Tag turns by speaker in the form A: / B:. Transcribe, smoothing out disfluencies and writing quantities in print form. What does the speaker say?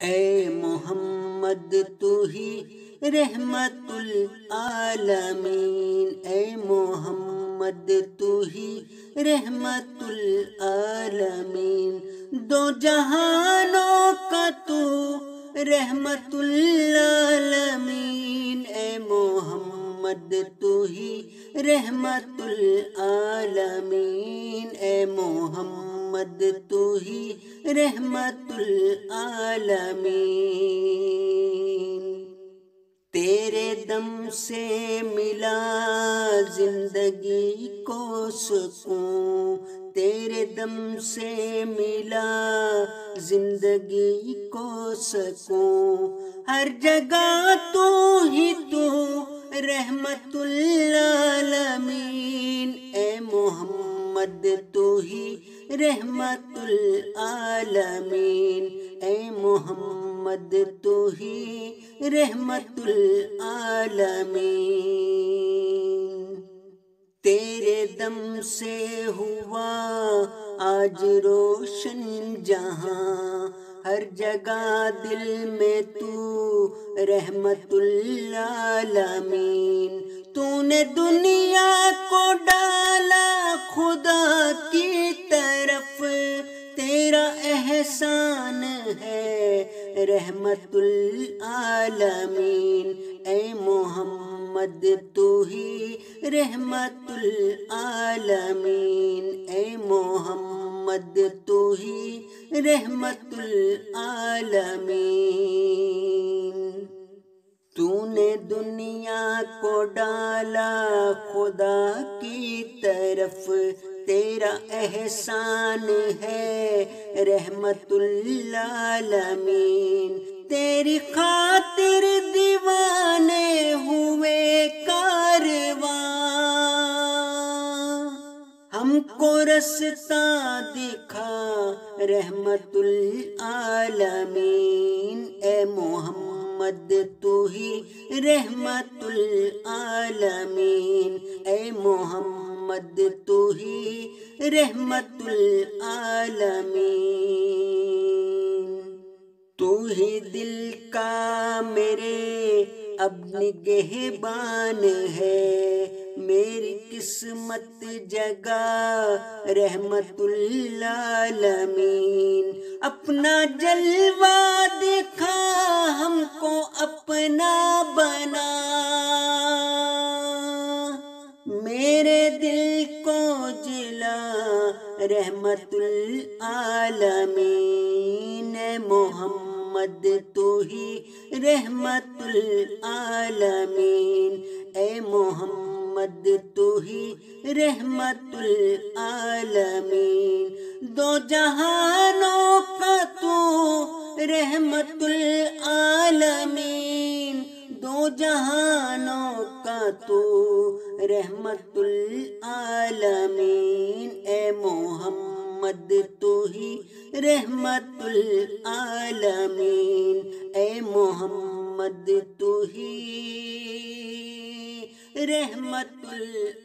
A: اے محمد تو ہی رحمت العالمین، اے محمد تو ہی رحمت العالمین، دو جہانوں کا تو رحمت العالمین، اے محمد تو ہی رحمت العالمین، اے محمد تو ہی رحمت العالمین، تیرے دم سے ملا زندگی کو سکون، تیرے دم سے ملا زندگی کو سکون، ہر جگہ تو ہی تو رحمت العالمین، اے محمد تو ہی رحمت العالمین، اے محمد تو ہی رحمت العالمین، تیرے دم سے ہوا آج روشن جہاں، ہر جگہ دل میں تو رحمت العالمین، تو نے دنیا کو ڈالا خدا کی طرف، تیرا احسان ہے رحمت العالمین، اے محمد تو ہی رحمت العالمین، اے محمد تو ہی رحمت العالمین، تو نے دنیا کو ڈالا خدا کی طرف، تیرا احسان ہے رحمت العالمین، تیری خاطر دیوانے ہوئے کارواں، ہم کو رستہ دکھا رحمت العالمین، اے محمد تو ہی رحمت العالمین، اے محمد تو ہی رحمت العالمین، تو ہی دل کا میرے اب نگہبان ہے، میری قسمت جگا رحمت العالمین، اپنا جلوہ دکھا ہم کو اپنا بنا، میرے دل کو جلا رحمت العالمین، اے محمد تو ہی رحمت العالمین، اے محمد تو ہی رحمت العالمین، دو جہانوں کا تو رحمت العالمین، دو جہانوں کا تو رحمت العالمین، اے محمد تو ہی رحمت العالمین، اے محمد تو ہی رحمت العالمین۔